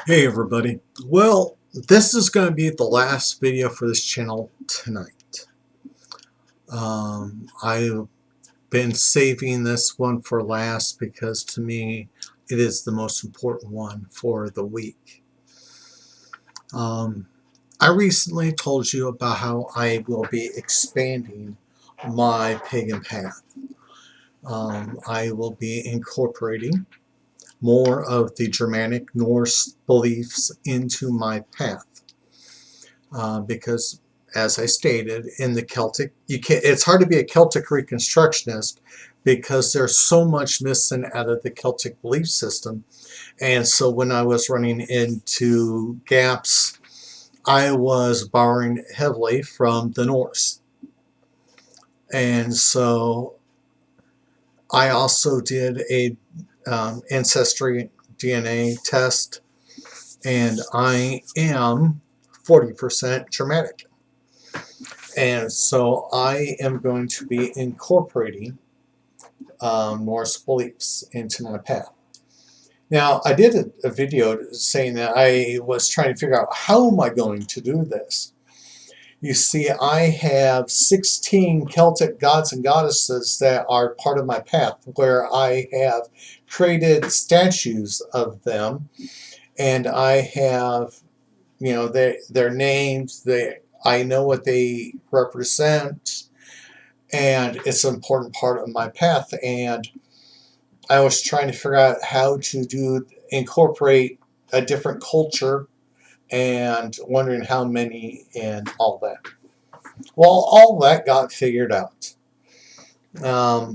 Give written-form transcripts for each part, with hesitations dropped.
Hey everybody. Well, this is going to be the last video for this channel tonight. I've been saving this one for last because to me it is the most important one for the week. I recently told you about how I will be expanding my pagan path. I will be incorporating more of the Germanic Norse beliefs into my path. Because, as I stated, in the Celtic, it's hard to be a Celtic Reconstructionist because there's so much missing out of the Celtic belief system. And so when I was running into gaps, I was borrowing heavily from the Norse. And so I also did a ancestry DNA test, and I am 40% Germanic. And so I am going to be incorporating Norse beliefs into my path. Now, I did a video saying that I was trying to figure out how am I going to do this. You see, I have 16 Celtic gods and goddesses that are part of my path, where I have created statues of them, and I have, their names, I know what they represent, and it's an important part of my path. And I was trying to figure out how to incorporate a different culture and wondering how many and all that. Well, all that got figured out.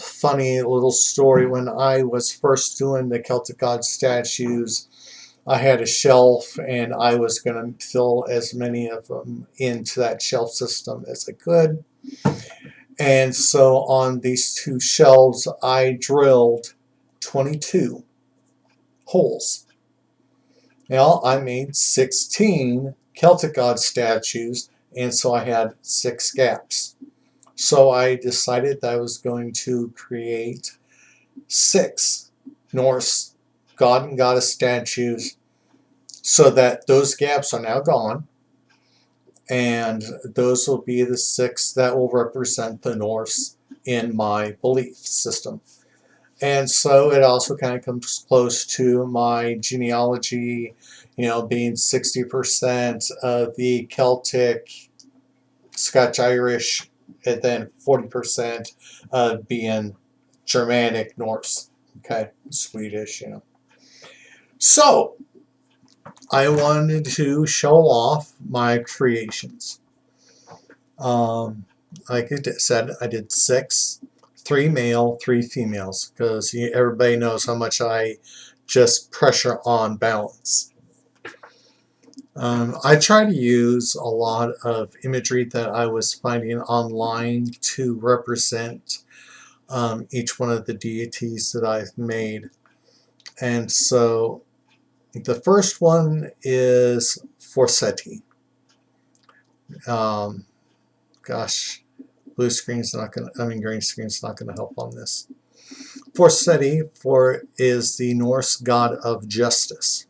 Funny little story, when I was first doing the Celtic God statues, I had a shelf and I was going to fill as many of them into that shelf system as I could. And so on these two shelves, I drilled 22 holes. Now, I made 16 Celtic God statues, and so I had 6 gaps. So I decided that I was going to create 6 Norse God and Goddess statues so that those gaps are now gone. And those will be the 6 that will represent the Norse in my belief system. And so it also kind of comes close to my genealogy, being 60% of the Celtic, Scotch-Irish, and then 40% being Germanic, Norse, okay, Swedish, So I wanted to show off my creations. Like I said, I did 6, 3 male, 3 females, because everybody knows how much I just pressure on balance. I try to use a lot of imagery that I was finding online to represent each one of the deities that I've made. And so the first one is Forseti. Gosh, blue screen's not going to, green screen's not going to help on this. Forseti is the Norse god of justice.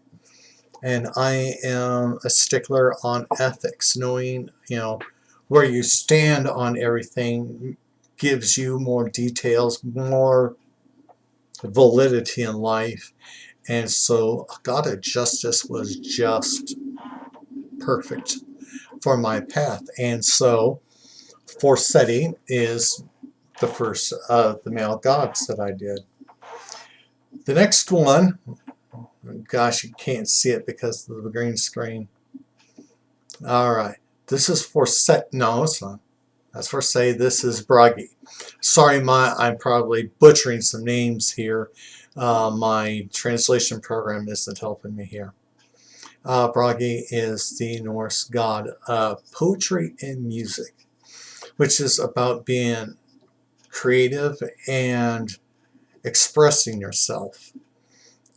And I am a stickler on ethics. Knowing, where you stand on everything gives you more details, more validity in life. And so God of justice was just perfect for my path. And so Forseti is the first of the male gods that I did. The next one, gosh, you can't see it because of the green screen. Alright, this is Forseti. No, it's not. That's Forseti. This is Bragi. Sorry, I'm probably butchering some names here. My translation program isn't helping me here. Bragi is the Norse god of poetry and music, which is about being creative and expressing yourself.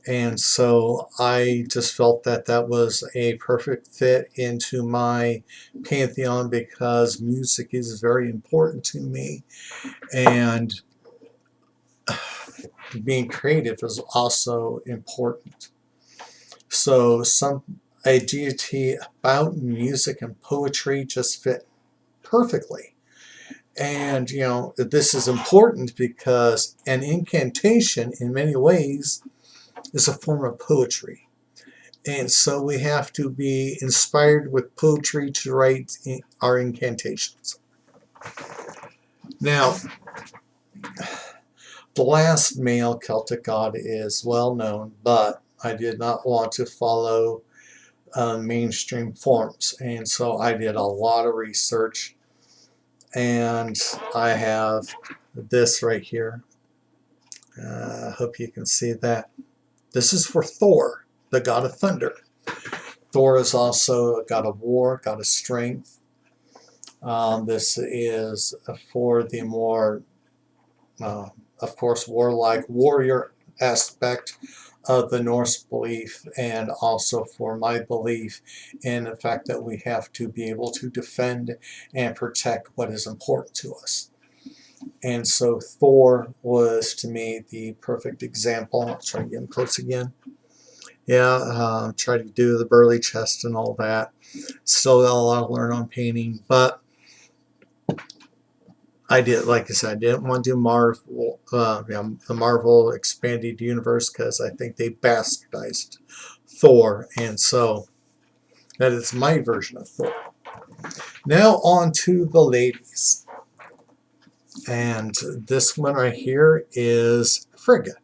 And so I just felt that that was a perfect fit into my pantheon because music is very important to me, and being creative is also important. So a deity about music and poetry just fit perfectly. And, this is important because an incantation, in many ways, is a form of poetry. And so we have to be inspired with poetry to write our incantations. Now, the last male Celtic god is well known, but I did not want to follow mainstream forms. And so I did a lot of research, and I have this right here. I hope you can see that. This is for Thor, the god of thunder. Thor is also a god of war, god of strength. This is for the more, of course, warlike warrior aspect of the Norse belief, and also for my belief in the fact that we have to be able to defend and protect what is important to us. And so Thor was, to me, the perfect example. I'll try to get him close again. Yeah, try to do the burly chest and all that. Still got a lot to learn on painting, but I did, like I said, I didn't want to do Marvel, the Marvel expanded universe, because I think they bastardized Thor, and so that is my version of Thor. Now on to the ladies, and this one right here is Frigga.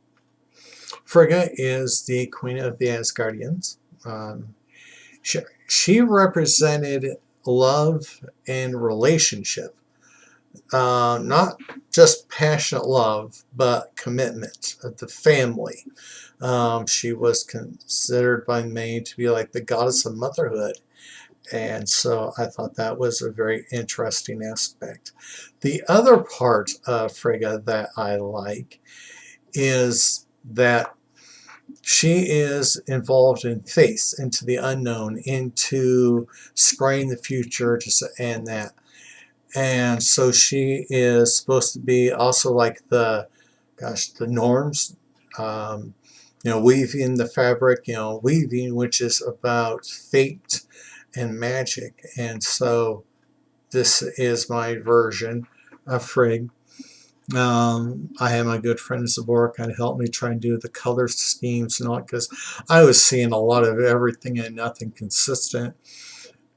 Frigga is the queen of the Asgardians. She represented love and relationship. Not just passionate love, but commitment of the family. She was considered by many to be like the goddess of motherhood. And so I thought that was a very interesting aspect. The other part of Frigga that I like is that she is involved in faith, into the unknown, into scrying the future, and that. And so she is supposed to be also like the norms, weaving the fabric, weaving, which is about fate and magic. And so this is my version of Frigg. I had my good friend Zabora kind of help me try and do the color schemes and all, because I was seeing a lot of everything and nothing consistent.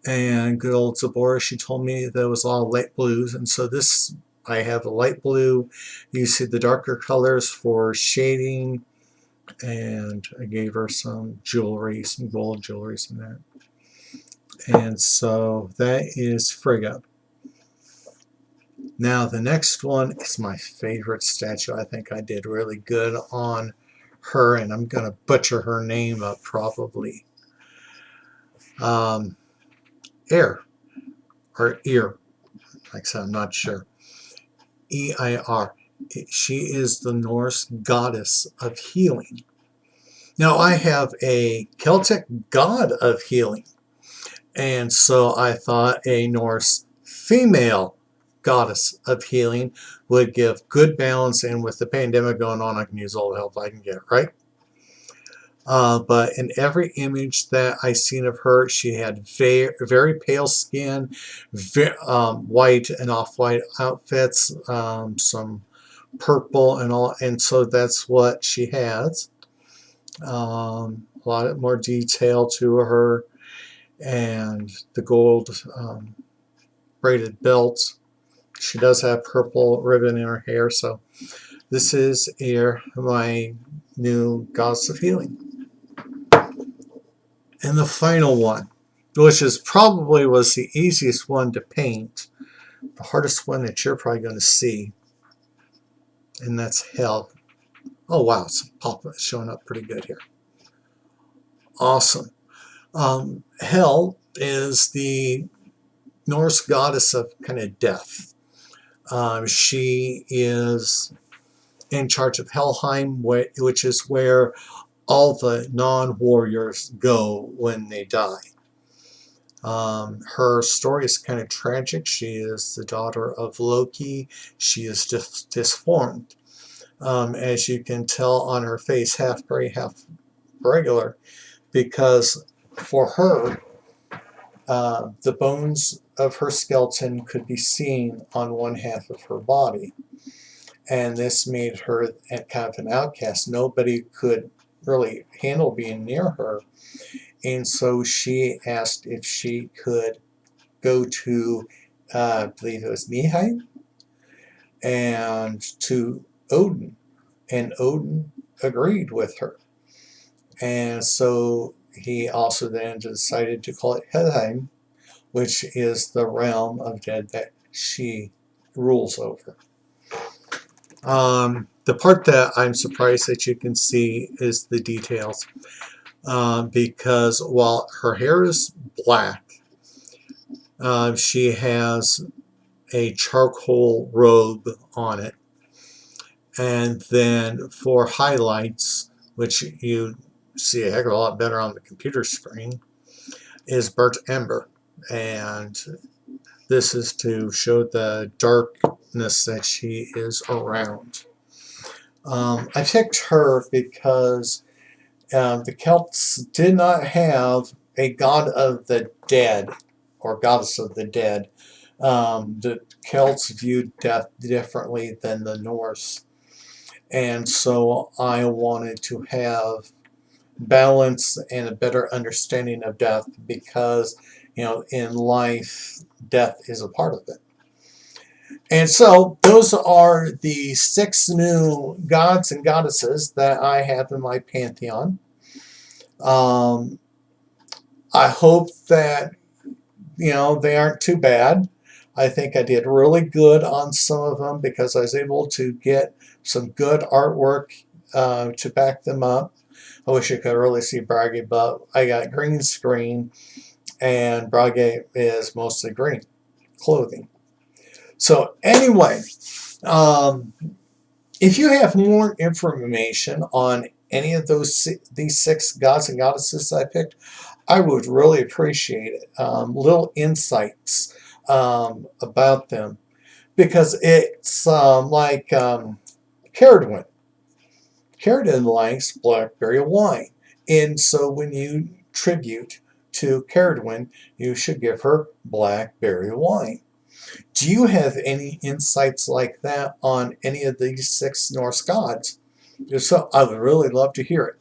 And good old Zabora, she told me there was a lot of light blues, and so this, I have a light blue. You see the darker colors for shading, and I gave her some jewelry, some gold jewelry, and that. And so that is Frigga. Now the next one is my favorite statue. I think I did really good on her, and I'm going to butcher her name up probably. Eir, or Eir, like I said, I'm not sure. E-I-R. She is the Norse goddess of healing. Now I have a Celtic god of healing, and so I thought a Norse female goddess of healing would give good balance, and with the pandemic going on, I can use all the help I can get, right? But in every image that I seen of her, she had very, very pale skin, white and off-white outfits, some purple and all, and so that's what she has. A lot more detail to her, and the gold braided belt. She does have purple ribbon in her hair, so this is my new goddess of healing. And the final one, which is probably was the easiest one to paint, the hardest one that you're probably going to see, and that's Hel. Oh wow, it's showing up pretty good here. Awesome. Hel is the Norse goddess of kind of death. She is in charge of Helheim, which is where all the non-warriors go when they die. Her story is kind of tragic. She is the daughter of Loki. She is disformed. As you can tell on her face, half gray, half regular. because for her, the bones of her skeleton could be seen on one half of her body. And this made her kind of an outcast. Nobody could really handle being near her. And so she asked if she could go to, I believe it was Nihai, and to Odin. And Odin agreed with her. And so he also then decided to call it Helheim, which is the realm of dead that she rules over. The part that I'm surprised that you can see is the details, because while her hair is black, she has a charcoal robe on it, and then for highlights, which you see a heck of a lot better on the computer screen, is burnt ember. And this is to show the darkness that she is around. I picked her because the Celts did not have a god of the dead or goddess of the dead. The Celts viewed death differently than the Norse. And so I wanted to have balance and a better understanding of death because, in life, death is a part of it. And so those are the 6 new gods and goddesses that I have in my pantheon. I hope that, they aren't too bad. I think I did really good on some of them because I was able to get some good artwork to back them up. I wish you could really see Brage, but I got green screen, and Brage is mostly green clothing. So anyway, if you have more information on any of these 6 gods and goddesses I picked, I would really appreciate it. Little insights about them, because it's like Caradwin. Caradwin likes blackberry wine, and so when you tribute to Caradwin, you should give her blackberry wine. Do you have any insights like that on any of these 6 Norse gods? If so, I would really love to hear it.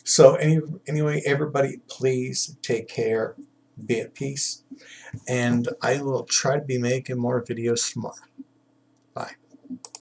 So anyway, everybody, please take care, be at peace, and I will try to be making more videos tomorrow.